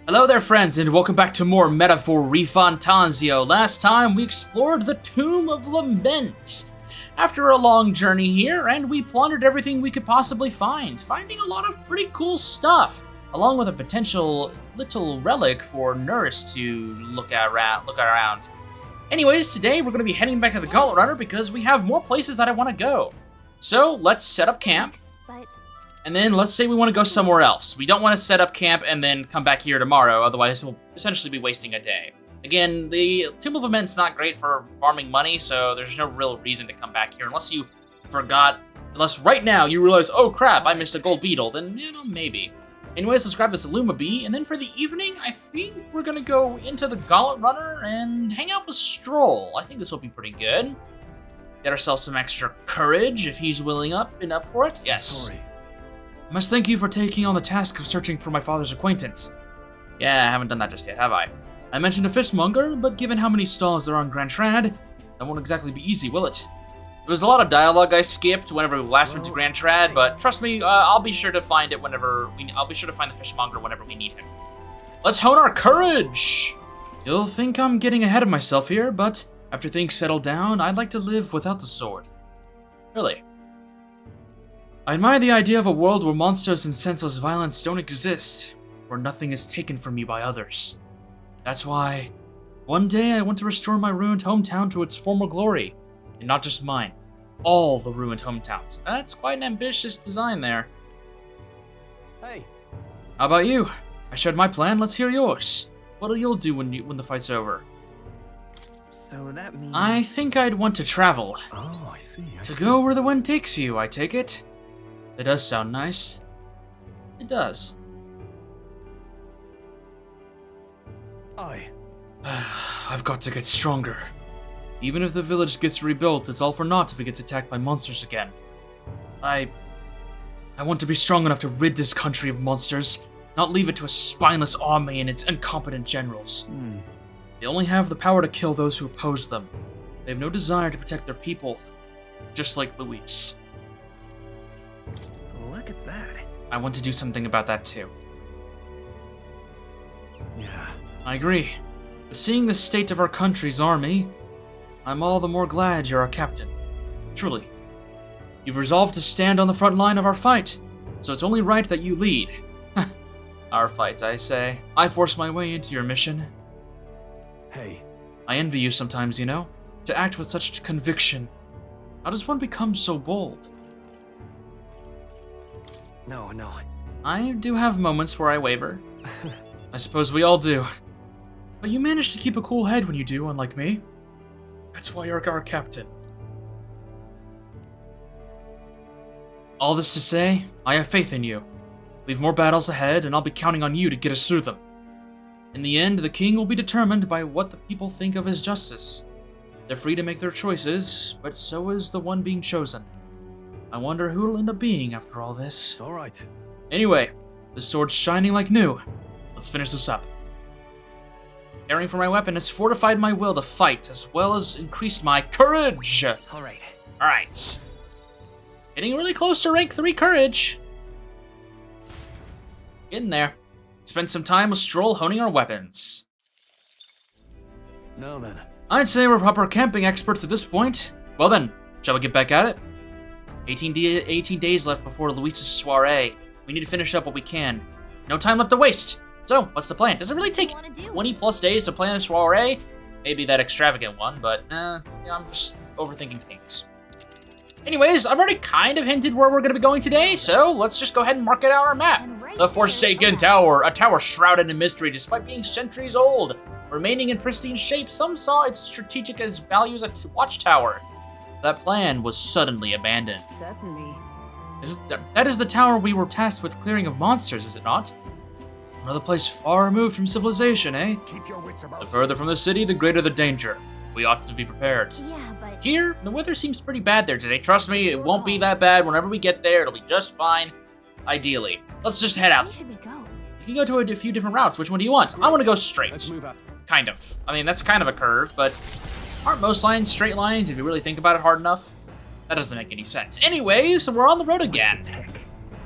Hello there, friends, and welcome back to more Metaphor Fantazio. Last time, we explored the Tomb of Lament. After a long journey here, and we plundered everything we could possibly find, finding a lot of pretty cool stuff, along with a potential little relic for Nurse to look around. Anyways, today we're going to be heading back to the Gauntlet Runner because we have more places that I want to go. So, let's set up camp. And then let's say we want to go somewhere else. We don't want to set up camp and then come back here tomorrow, otherwise we'll essentially be wasting a day. Again, the Tomb of Lament's not great for farming money, so there's no real reason to come back here unless you forgot, unless right now you realize, oh crap, I missed a gold beetle, then, maybe. Anyways, let's grab this Luma bee, and then for the evening, I think we're gonna go into the Gauntlet Runner and hang out with Stroll. I think this will be pretty good. Get ourselves some extra courage if he's willing enough for it. Yes. Sorry. I must thank you for taking on the task of searching for my father's acquaintance. Yeah, I haven't done that just yet, have I? I mentioned a fishmonger, but given how many stalls there are on Grand Trad, that won't exactly be easy, will it? There was a lot of dialogue I skipped whenever we last went to Grand Trad, but trust me, I'll be sure to find it I'll be sure to find the fishmonger whenever we need him. Let's hone our courage! You'll think I'm getting ahead of myself here, but after things settle down, I'd like to live without the sword. Really? I admire the idea of a world where monsters and senseless violence don't exist, where nothing is taken from me by others. That's why, one day I want to restore my ruined hometown to its former glory, and not just mine, all the ruined hometowns. That's quite an ambitious design there. Hey. How about you? I shared my plan, let's hear yours. What'll you do when the fight's over? So that means... I think I'd want to travel. Oh, I see. To go where the wind takes you, I take it. It does sound nice. It does. I've got to get stronger. Even if the village gets rebuilt, it's all for naught if it gets attacked by monsters again. I want to be strong enough to rid this country of monsters, not leave it to a spineless army and its incompetent generals. They only have the power to kill those who oppose them. They have no desire to protect their people, just like Luis. Look at that. I want to do something about that too. Yeah. I agree. But seeing the state of our country's army, I'm all the more glad you're our captain. Truly. You've resolved to stand on the front line of our fight, so it's only right that you lead. Our fight, I say. I forced my way into your mission. Hey. I envy you sometimes, you know? To act with such conviction. How does one become so bold? No. I do have moments where I waver. I suppose we all do. But you manage to keep a cool head when you do, unlike me. That's why you're our captain. All this to say, I have faith in you. We've more battles ahead, and I'll be counting on you to get us through them. In the end, the king will be determined by what the people think of as justice. They're free to make their choices, but so is the one being chosen. I wonder who it'll end up being after all this. All right. Anyway, the sword's shining like new. Let's finish this up. Caring for my weapon has fortified my will to fight, as well as increased my courage. All right. Alright. Getting really close to rank 3 courage. Getting there. Spend some time with Stroll honing our weapons. Now then. I'd say we're proper camping experts at this point. Well then, shall we get back at it? 18 days left before Luis's soiree. We need to finish up what we can. No time left to waste. So, what's the plan? Does it really take 20 plus days to plan a soiree? Maybe that extravagant one, but I'm just overthinking things. Anyways, I've already kind of hinted where we're going to be going today, so let's just go ahead and mark it out on our map. The Forsaken Tower, a tower shrouded in mystery despite being centuries old. Remaining in pristine shape, some saw its strategic as value as a watchtower. That plan was suddenly abandoned. Certainly. That is the tower we were tasked with clearing of monsters, is it not? Another place far removed from civilization, eh? Keep your wits about The further from the city, the greater the danger. We ought to be prepared. Yeah, but... Here, the weather seems pretty bad there today. Trust me, it won't be that bad. Whenever we get there, it'll be just fine. Ideally. Let's just head out. Where should we go? You can go to a few different routes. Which one do you want? I want to go straight. Let's move out. Kind of. I mean, that's kind of a curve, but aren't most lines straight lines if you really think about it hard enough? That doesn't make any sense. Anyways, we're on the road again. Heck.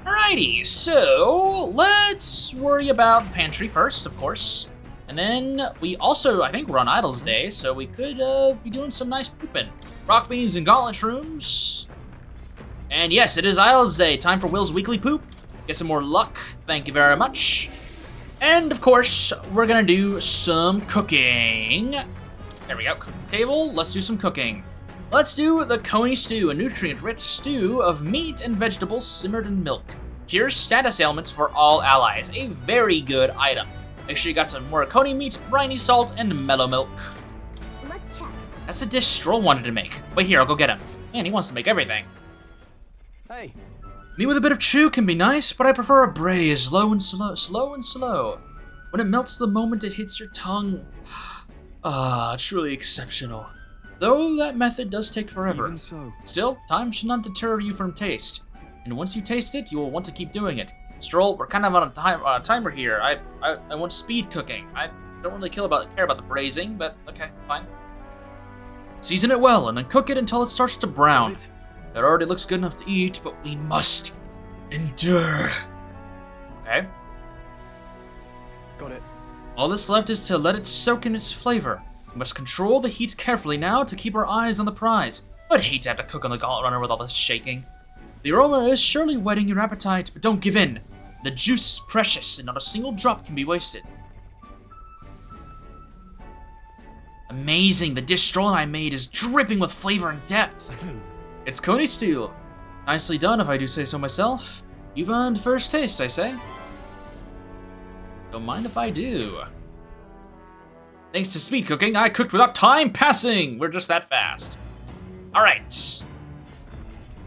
Alrighty, so let's worry about the pantry first, of course. And then we also, I think we're on Idol's Day, so we could be doing some nice pooping. Rock beans and gauntlet rooms. And yes, it is Idol's Day. Time for Will's weekly poop. Get some more luck. Thank you very much. And of course, we're gonna do some cooking. There we go, cooking table. Let's do some cooking. Let's do the coney stew, a nutrient-rich stew of meat and vegetables simmered in milk. Cures status ailments for all allies. A very good item. Make sure you got some more coney meat, briny salt, and mellow milk. Let's check. That's the dish Stroll wanted to make. Wait here, I'll go get him. Man, he wants to make everything. Hey. Meat with a bit of chew can be nice, but I prefer a braise, slow and slow. When it melts the moment it hits your tongue. Ah, truly exceptional. Though that method does take forever. Even so. Still, time should not deter you from taste. And once you taste it, you will want to keep doing it. Stroll, we're kind of on a timer here. I want speed cooking. I don't really care about the braising, but okay, fine. Season it well, and then cook it until it starts to brown. It already looks good enough to eat, but we must endure. Okay. Got it. All that's left is to let it soak in its flavor. We must control the heat carefully now to keep our eyes on the prize. I'd hate to have to cook on the gauntlet runner with all this shaking. The aroma is surely whetting your appetite, but don't give in. The juice is precious, and not a single drop can be wasted. Amazing, the dish Stroll and I made is dripping with flavor and depth. It's coney stew. Nicely done, if I do say so myself. You've earned first taste, I say. Don't mind if I do. Thanks to speed cooking, I cooked without time passing. We're just that fast. All right.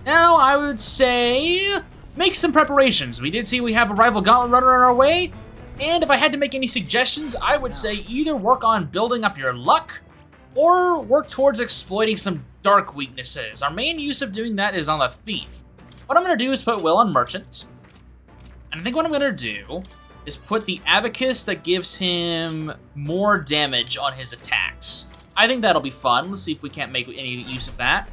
Now I would say make some preparations. We did see we have a rival gauntlet runner on our way. And if I had to make any suggestions, I would say either work on building up your luck or work towards exploiting some dark weaknesses. Our main use of doing that is on the thief. What I'm gonna do is put Will on merchant. And I think what I'm gonna do is put the abacus that gives him more damage on his attacks. I think that'll be fun. Let's see if we can't make any use of that.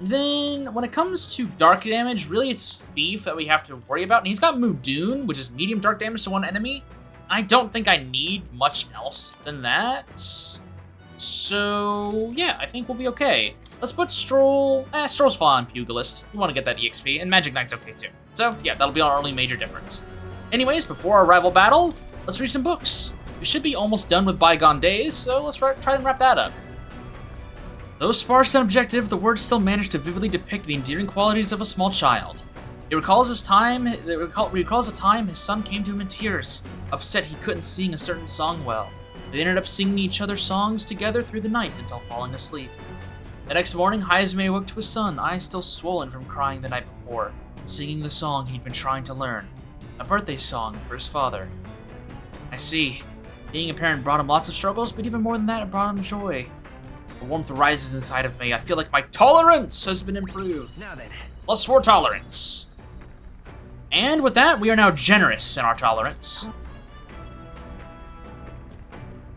Then, when it comes to dark damage, really it's Thief that we have to worry about. And he's got Mudoon, which is medium dark damage to one enemy. I don't think I need much else than that. So, yeah, I think we'll be okay. Let's put Stroll. Stroll's fine on Pugilist. We want to get that EXP, and Magic Knight's okay too. So, yeah, that'll be our only major difference. Anyways, before our rival battle, let's read some books. We should be almost done with Bygone Days, so let's try and wrap that up. Though sparse and objective, the words still manage to vividly depict the endearing qualities of a small child. It recalls a time his son came to him in tears, upset he couldn't sing a certain song well. They ended up singing each other's songs together through the night until falling asleep. The next morning, Heismay awoke to his son, eyes still swollen from crying the night before, singing the song he'd been trying to learn. A birthday song for his father. I see. Being a parent brought him lots of struggles, but even more than that, it brought him joy. The warmth rises inside of me. I feel like my tolerance has been improved. Now then. +4 tolerance. And with that, we are now generous in our tolerance.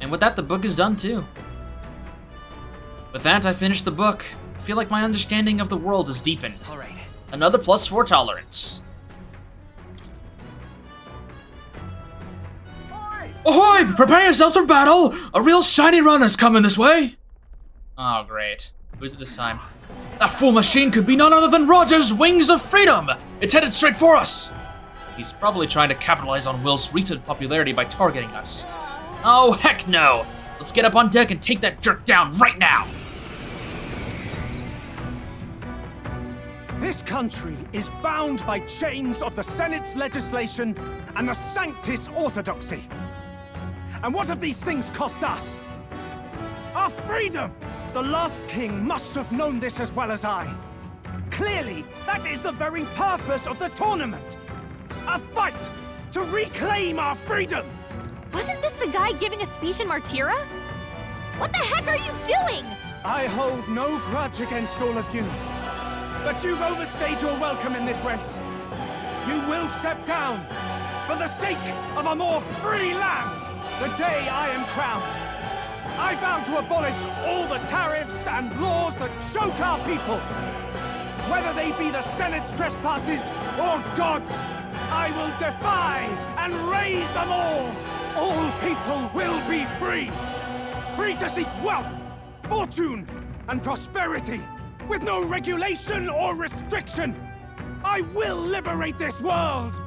And with that, the book is done too. With that, I finished the book. I feel like my understanding of the world has deepened. All right. Another +4 tolerance. Ahoy! Prepare yourselves for battle! A real shiny runner's coming this way! Oh, great. Who's it this time? That fool machine could be none other than Roger's Wings of Freedom! It's headed straight for us! He's probably trying to capitalize on Will's recent popularity by targeting us. Oh, heck no! Let's get up on deck and take that jerk down right now! This country is bound by chains of the Senate's legislation and the Sanctis Orthodoxy. And what have these things cost us? Our freedom! The last king must have known this as well as I. Clearly, that is the very purpose of the tournament. A fight to reclaim our freedom! Wasn't this the guy giving a speech in Martira? What the heck are you doing? I hold no grudge against all of you. But you've overstayed your welcome in this race. You will step down for the sake of a more free land the day I am crowned. I vow to abolish all the tariffs and laws that choke our people. whether they be the Senate's trespasses or God's. I will defy and raise them all. All people will be free. Free to seek wealth, fortune, and prosperity, with no regulation or restriction. I will liberate this world.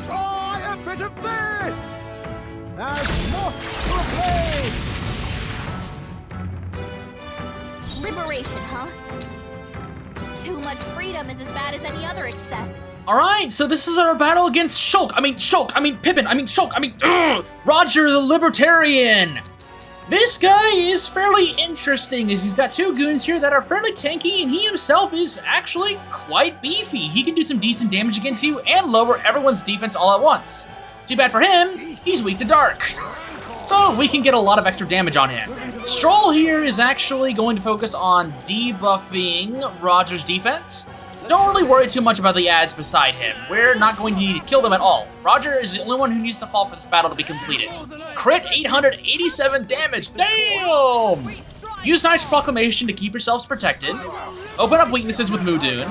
Try a bit of this! As moth to a flame! Liberation, huh? Too much freedom is as bad as any other excess. Alright, so this is our battle against Pippin, Roger the Libertarian! This guy is fairly interesting, as he's got two goons here that are fairly tanky, and he himself is actually quite beefy. He can do some decent damage against you and lower everyone's defense all at once. Too bad for him, he's weak to dark. So we can get a lot of extra damage on him. Stroll here is actually going to focus on debuffing Roger's defense. Don't really worry too much about the ads beside him. We're not going to need to kill them at all. Roger is the only one who needs to fall for this battle to be completed. Crit 887 damage, damn! Use Knight's Proclamation to keep yourselves protected. Open up weaknesses with Mudoon.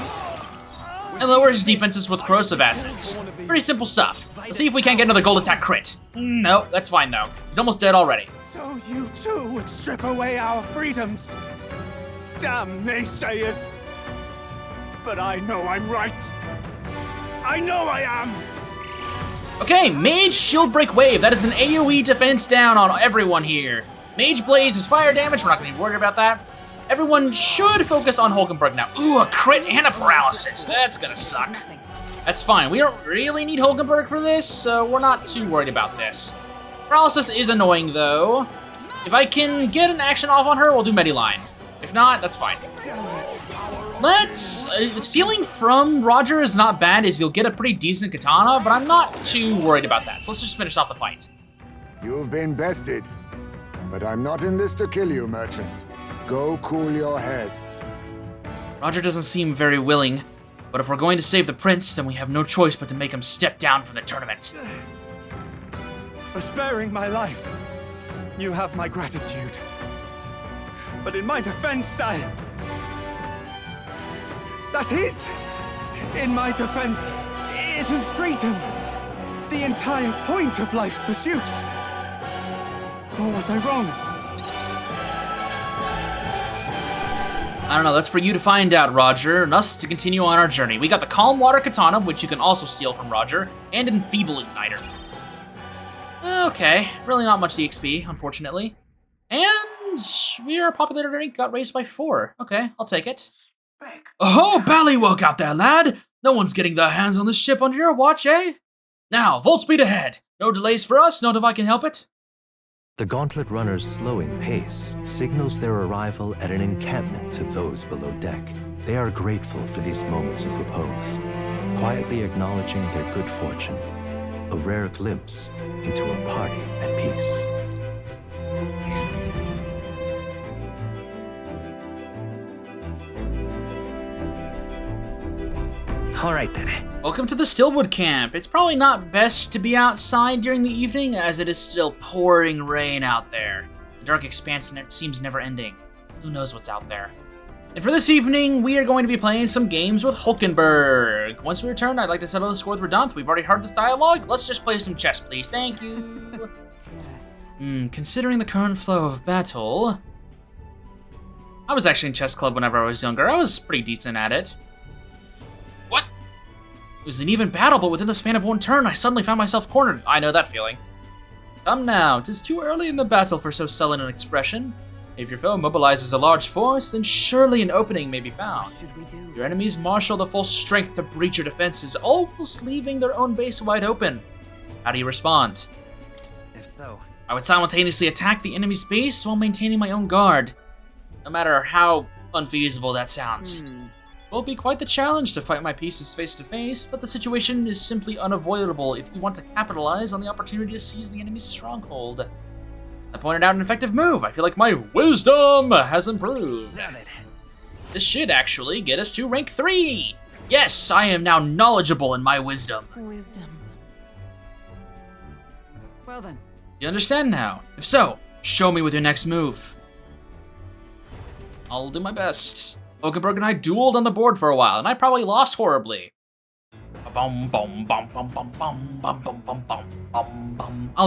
And lower his defenses with corrosive acids. Pretty simple stuff. Let's see if we can't get another gold attack crit. No, that's fine though. He's almost dead already. So you too would strip away our freedoms? Damn naysayers. But I know I'm right. I know I am. Okay, Mage Shield Break Wave. That is an AoE defense down on everyone here. Mage Blaze is fire damage. We're not going to be worried about that. Everyone should focus on Hulkenberg now. Ooh, a crit and a paralysis. That's going to suck. That's fine. We don't really need Hulkenberg for this, so we're not too worried about this. Paralysis is annoying, though. If I can get an action off on her, we'll do Mediline. If not, that's fine. Stealing from Roger is not bad, as you'll get a pretty decent katana, but I'm not too worried about that. So let's just finish off the fight. You've been bested, but I'm not in this to kill you, merchant. Go cool your head. Roger doesn't seem very willing, but if we're going to save the prince, then we have no choice but to make him step down from the tournament. For sparing my life, you have my gratitude. But in my defense, that is, in my defense, isn't freedom the entire point of life's pursuits? Or was I wrong? I don't know, that's for you to find out, Roger, and us to continue on our journey. We got the Calm Water Katana, which you can also steal from Roger, and Enfeeble Igniter. Okay, really not much EXP, unfortunately. And our popularity rate got raised by 4. Okay, I'll take it. Oh, ballywug out there, lad! No one's getting their hands on this ship under your watch, eh? Now, full speed ahead. No delays for us, not if I can help it. The gauntlet runner's slowing pace signals their arrival at an encampment to those below deck. They are grateful for these moments of repose, quietly acknowledging their good fortune, a rare glimpse into a party at peace. All right then. Welcome to the Stillwood camp. It's probably not best to be outside during the evening, as it is still pouring rain out there. The dark expanse seems never ending. Who knows what's out there? And for this evening, we are going to be playing some games with Hulkenberg. Once we return, I'd like to settle the score with Verdunth. We've already heard this dialogue. Let's just play some chess, please. Thank you. Considering the current flow of battle... I was actually in chess club whenever I was younger. I was pretty decent at it. What? It was an even battle, but within the span of one turn, I suddenly found myself cornered. I know that feeling. Come now, 'tis too early in the battle for so sullen an expression. If your foe mobilizes a large force, then surely an opening may be found. Your enemies marshal the full strength to breach your defenses, almost leaving their own base wide open. How do you respond? If so, I would simultaneously attack the enemy's base while maintaining my own guard. No matter how unfeasible that sounds. It will be quite the challenge to fight my pieces face to face, but the situation is simply unavoidable if you want to capitalize on the opportunity to seize the enemy's stronghold. I pointed out an effective move. I feel like my wisdom has improved. damn it. This should actually get us to rank 3. Yes, I am now knowledgeable in my wisdom. Wisdom. Well then. You understand now? If so, show me with your next move. I'll do my best. Oakenberg and I dueled on the board for a while, and I probably lost horribly. I'll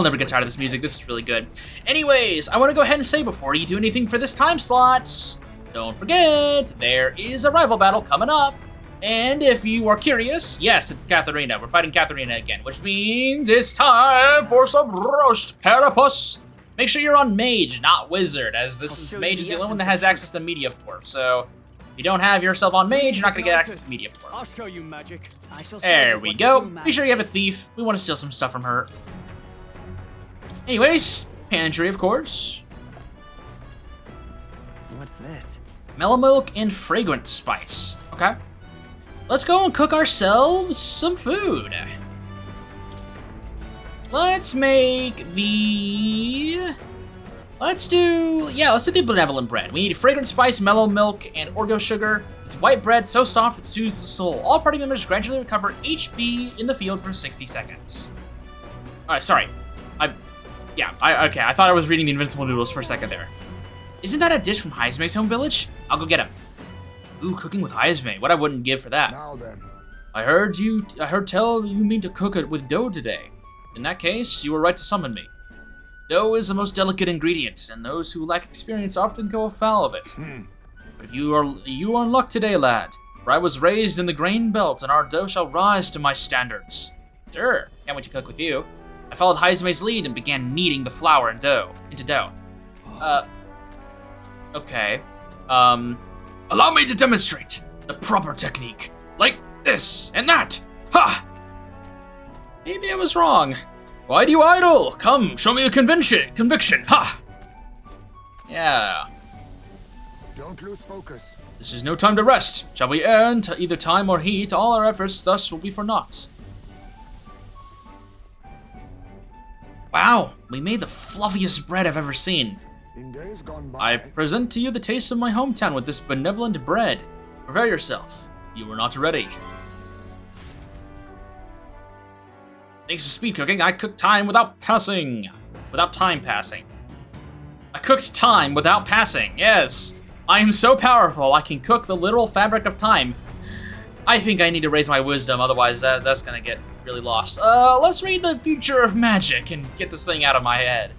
never get tired of this music. This is really good. Anyways, I want to go ahead and say before you do anything for this time slot, don't forget, there is a rival battle coming up. And if you are curious, yes, it's Katharina. We're fighting Katharina again, which means it's time for some roast Parapus. Make sure you're on Mage, not Wizard, as Mage is the only one that has access to Media Force. So if you don't have yourself on Mage, you're not going to get access to Media Force. I'll show you magic. There we go. Be sure you have a thief. We want to steal some stuff from her. Anyways, pantry, of course. What's this? Mellow milk and fragrant spice. Okay. Let's go and cook ourselves some food. Let's make the... Let's do the benevolent bread. We need fragrant spice, mellow milk, and Orgo sugar. It's white bread, so soft it soothes the soul. All party members gradually recover HP in the field for 60 seconds. Alright, sorry. Okay, I thought I was reading the Invincible Noodles for a second there. Isn't that a dish from Heisme's home village? I'll go get him. Ooh, cooking with Heisme. What I wouldn't give for that. Now then. I heard tell you mean to cook it with dough today. In that case, you were right to summon me. Dough is the most delicate ingredient, and those who lack experience often go afoul of it. But you are in luck today, lad. For I was raised in the grain belt, and our dough shall rise to my standards. Sure, can't wait to cook with you. I followed Heisme's lead and began kneading the flour and into dough. Okay. Allow me to demonstrate the proper technique. Like this and that. Ha! Maybe I was wrong. Why do you idle? Come, show me a conviction. Ha! Yeah. Don't lose focus. This is no time to rest. Shall we earn either time or heat? All our efforts thus will be for naught. Wow, we made the fluffiest bread I've ever seen. In days gone by, I present to you the taste of my hometown with this benevolent bread. Prepare yourself. You were not ready. Thanks to speed cooking, I cooked time without passing. Without time passing. I cooked time without passing, yes. I am so powerful, I can cook the literal fabric of time. I think I need to raise my wisdom, otherwise that's gonna get really lost. Let's read the future of magic and get this thing out of my head.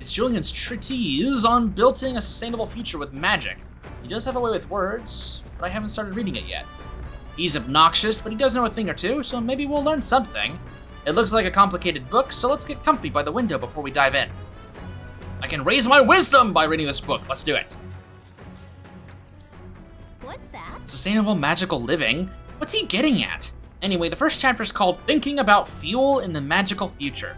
It's Julian's treatise on building a sustainable future with magic. He does have a way with words, but I haven't started reading it yet. He's obnoxious, but he does know a thing or two, so maybe we'll learn something. It looks like a complicated book, so let's get comfy by the window before we dive in. I can raise my wisdom by reading this book. Let's do it. What's that? Sustainable magical living? What's he getting at? Anyway, the first chapter is called Thinking About Fuel in the Magical Future.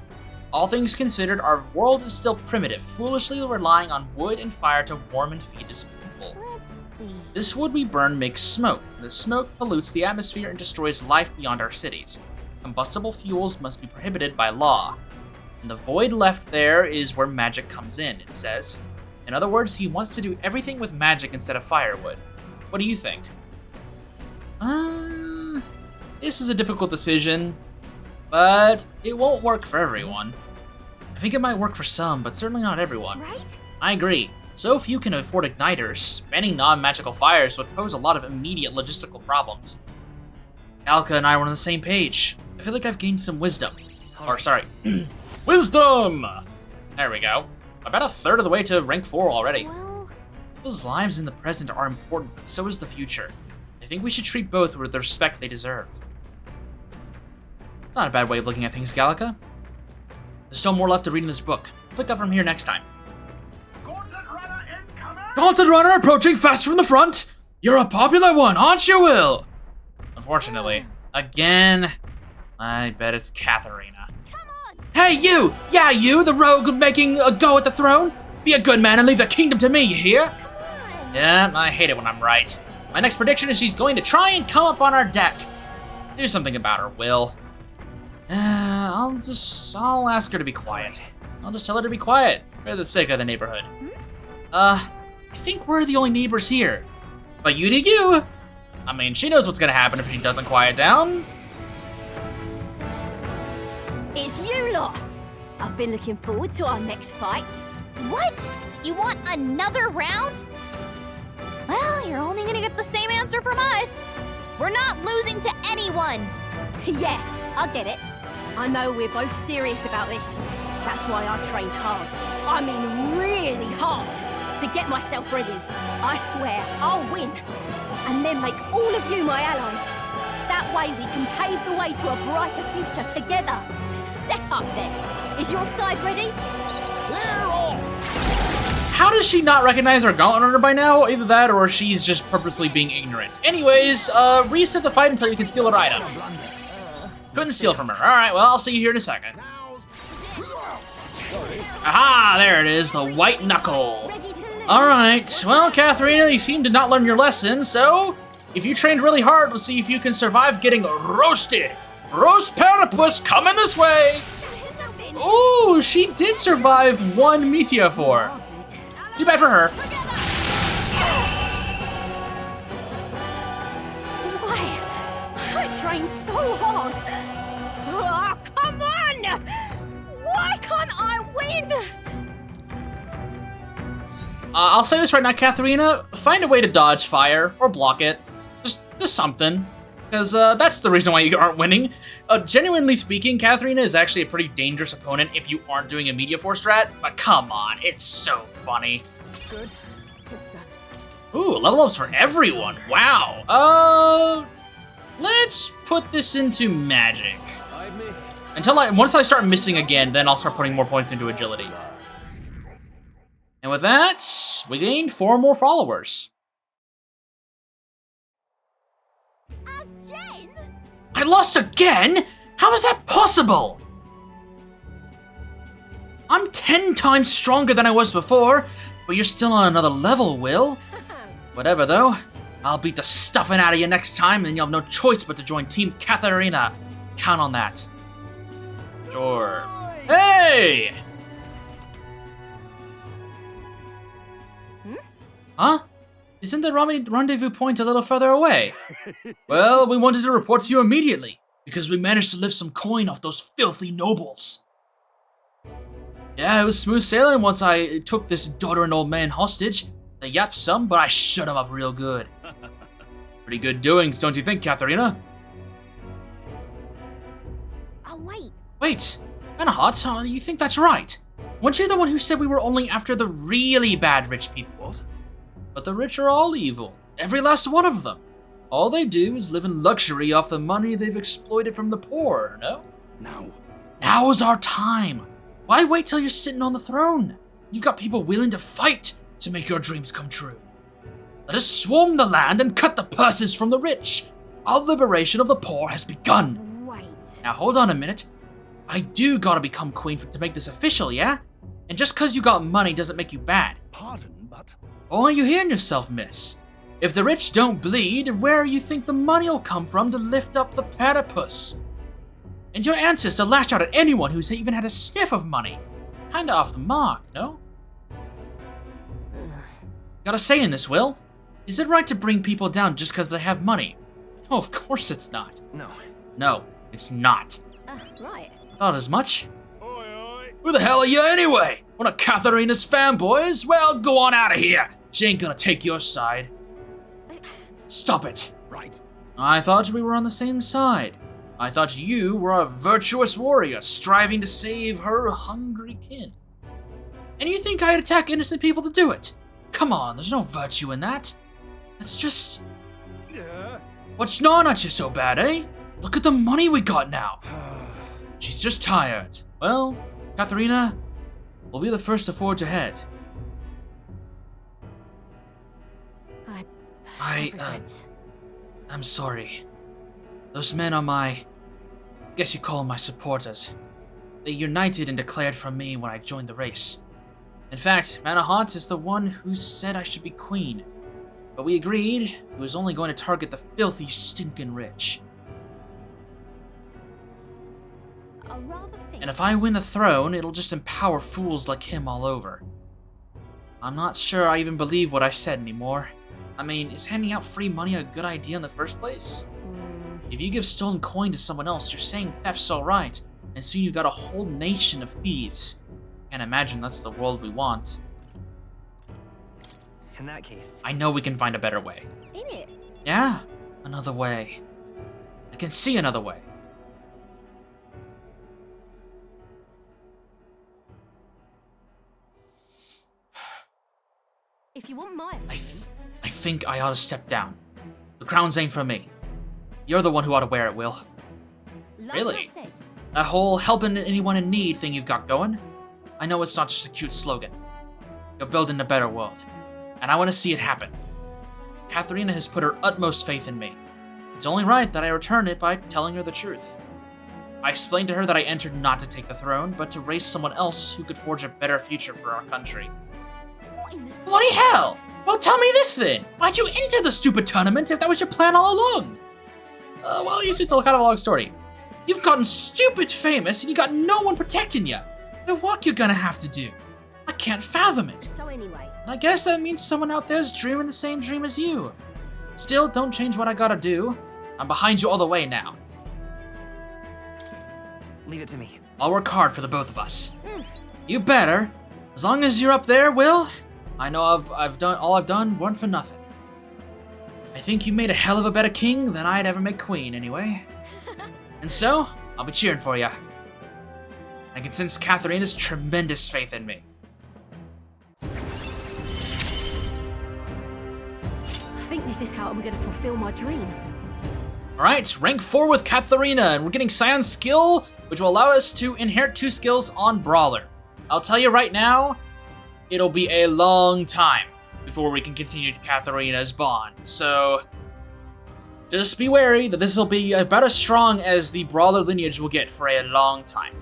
All things considered, our world is still primitive, foolishly relying on wood and fire to warm and feed its people. Let's see. This wood we burn makes smoke. The smoke pollutes the atmosphere and destroys life beyond our cities. Combustible fuels must be prohibited by law. And the void left there is where magic comes in, it says. In other words, he wants to do everything with magic instead of firewood. What do you think? This is a difficult decision, but it won't work for everyone. I think it might work for some, but certainly not everyone. Right? I agree. So few can afford igniters. Banning non-magical fires would pose a lot of immediate logistical problems. Alka and I were on the same page. I feel like I've gained some wisdom. Or, sorry, wisdom! There we go. About a third of the way to rank 4 already. Well, People's lives in the present are important, but so is the future. I think we should treat both with the respect they deserve. It's not a bad way of looking at things, Gallica. There's still more left to read in this book. Pick up from here next time. Gauntlet runner incoming! Gauntlet runner approaching fast from the front! You're a popular one, aren't you, Will? Unfortunately. Again, I bet it's Katharina. come on! Hey, you! Yeah, you, the rogue making a go at the throne! Be a good man and leave the kingdom to me, you hear? Come on! Yeah, I hate it when I'm right. My next prediction is she's going to try and come up on our deck. Do something about her, Will. I'll ask her to be quiet. I'll just tell her to be quiet, for the sake of the neighborhood. I think we're the only neighbors here. But you do you. I mean, she knows what's gonna happen if she doesn't quiet down. It's you lot! I've been looking forward to our next fight. What? You want another round? Well, you're only gonna get the same answer from us. We're not losing to anyone. Yeah, I get it. I know we're both serious about this. That's why I trained hard. I mean really hard to get myself ready. I swear I'll win. And then make all of you my allies. That way we can pave the way to a brighter future together. Step up then. Is your side ready? Clear off! How does she not recognize our gauntlet runner by now? Either that or she's just purposely being ignorant. Anyways, reset the fight until you can steal her item. Couldn't steal from her. Alright, well, I'll see you here in a second. Aha, there it is, the white knuckle. Alright, well, Katharina, you seem to not learn your lesson, so if you trained really hard, let's see if you can survive getting roasted. Roast Platypus coming this way. Ooh, she did survive one Meteophore. Too bad for her. Why? I trained so hard. Oh, come on! Why can't I win? I'll say this right now, Katharina. Find a way to dodge fire or block it. Just something. Because that's the reason why you aren't winning. Genuinely speaking, Katharina is actually a pretty dangerous opponent if you aren't doing a Meteophore strat. But come on, it's so funny. Good. Sister. Ooh, level ups for everyone. Wow. Let's put this into magic. I admit. Once I start missing again, then I'll start putting more points into agility. And with that, we gained 4 more followers. Again? I lost again? How is that possible? I'm 10 times stronger than I was before, but you're still on another level, Will. Whatever, though. I'll beat the stuffing out of you next time, and you'll have no choice but to join Team Katharina. Count on that. Sure. Hey! Huh? Isn't the rendezvous point a little further away? Well, we wanted to report to you immediately, because we managed to lift some coin off those filthy nobles. Yeah, it was smooth sailing once I took this daughter-in-old man hostage. They yapped some, but I shut him up real good. Pretty good doings, don't you think, Katharina? Oh, wait. Wait, Anahat, you think that's right? Weren't you the one who said we were only after the really bad rich people? But the rich are all evil, every last one of them. All they do is live in luxury off the money they've exploited from the poor, no? No. Now's our time. Why wait till you're sitting on the throne? You've got people willing to fight to make your dreams come true. Let us swarm the land and cut the purses from the rich. Our liberation of the poor has begun. Wait. Now hold on a minute. I do gotta become queen to make this official, yeah? And just cause you got money doesn't make you bad. Pardon, but... Oh, are you hearing yourself, miss? If the rich don't bleed, where you think the money'll come from to lift up the platypus? And your ancestor lashed out at anyone who's even had a sniff of money. Kinda off the mark, no? Gotta say in this, Will. Is it right to bring people down just because they have money? Oh, of course it's not. No. No, it's not. Right. Thought as much. Who the hell are you anyway? One of Katharina's fanboys? Well, go on out of here. She ain't gonna take your side. Stop it. Right. I thought we were on the same side. I thought you were a virtuous warrior striving to save her hungry kin. And you think I'd attack innocent people to do it? Come on, there's no virtue in that. It's just... What's gnawing at you so bad, eh? Look at the money we got now. She's just tired. Well, Katharina, we'll be the first to forge ahead. I'm sorry. Those men are my... guess you call them my supporters. They united and declared for me when I joined the race. In fact, Manahat is the one who said I should be queen. But we agreed he was only going to target the filthy, stinking rich. And if I win the throne, it'll just empower fools like him all over. I'm not sure I even believe what I said anymore. I mean, is handing out free money a good idea in the first place? If you give stolen coin to someone else, you're saying theft's alright, and soon you got a whole nation of thieves. Can't imagine that's the world we want. In that case, I know we can find a better way. In it? Yeah, another way. I can see another way. If you want my I think I ought to step down. The crown's aimed for me. You're the one who ought to wear it, Will. like Really? I said, That whole helping anyone in need thing you've got going, I know it's not just a cute slogan. You're building a better world, and I want to see it happen. Katharina has put her utmost faith in me. It's only right that I return it by telling her the truth. I explained to her that I entered not to take the throne, but to raise someone else who could forge a better future for our country. what in the Bloody hell! Well, tell me this then. Why'd you enter the stupid tournament if that was your plan all along? Well, you see, it's kind of a long story. You've gotten stupid famous and you got no one protecting you. The work you're gonna have to do. I can't fathom it. So anyway, And I guess that means someone out there's dreaming the same dream as you. Still, don't change what I gotta do. I'm behind you all the way now. leave it to me. I'll work hard for the both of us. You better. As long as you're up there, Will, I know I've done all I've done weren't for nothing. I think you made a hell of a better king than I'd ever make queen, anyway. And so, I'll be cheering for you. I can sense Katharina's tremendous faith in me. I think this is how I'm gonna fulfill my dream. Alright, rank 4 with Katharina, and we're getting Scion's skill, which will allow us to inherit 2 skills on Brawler. I'll tell you right now, it'll be a long time before we can continue Katharina's bond. So, just be wary that this will be about as strong as the Brawler lineage will get for a long time.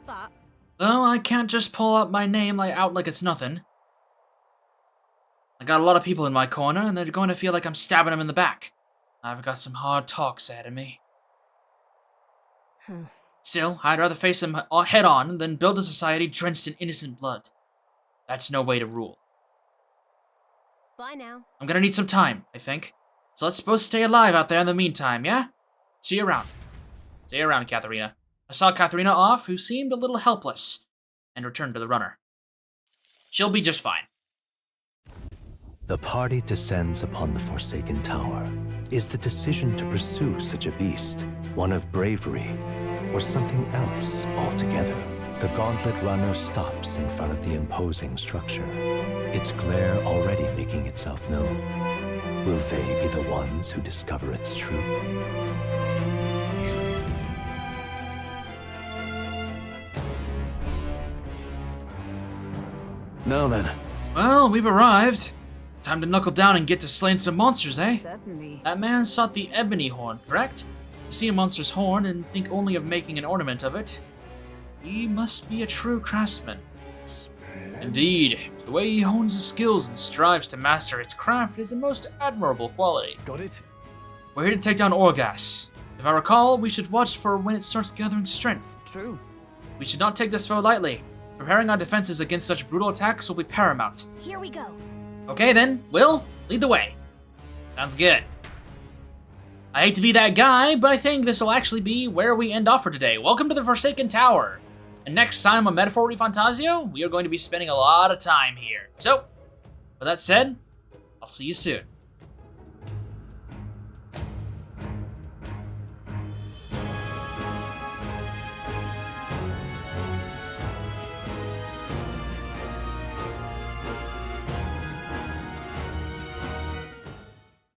But Though I can't just pull up my name out like it's nothing. I got a lot of people in my corner, and they're going to feel like I'm stabbing them in the back. I've got some hard talks ahead of me. Still, I'd rather face them head on than build a society drenched in innocent blood. That's no way to rule. bye now. I'm gonna need some time, I think. So let's both stay alive out there in the meantime, yeah? See you around. See you around, Katharina. I saw Katharina off, who seemed a little helpless, and returned to the runner. She'll be just fine. The party descends upon the Forsaken Tower. Is the decision to pursue such a beast one of bravery, or something else altogether? The Gauntlet Runner stops in front of the imposing structure, its glare already making itself known. Will they be the ones who discover its truth? Now then. Well, we've arrived. Time to knuckle down and get to slaying some monsters, eh? Certainly. That man sought the ebony horn, correct? You see a monster's horn and think only of making an ornament of it. He must be a true craftsman. Indeed, the way he hones his skills and strives to master its craft is a most admirable quality. Got it? We're here to take down Orgas. If I recall, we should watch for when it starts gathering strength. True. We should not take this foe lightly. Preparing our defenses against such brutal attacks will be paramount. Here we go. Okay then, Will, lead the way. Sounds good. I hate to be that guy, but I think this will actually be where we end off for today. Welcome to the Forsaken Tower. And next time on Metaphor Fantazio, we are going to be spending a lot of time here. So, with that said, I'll see you soon.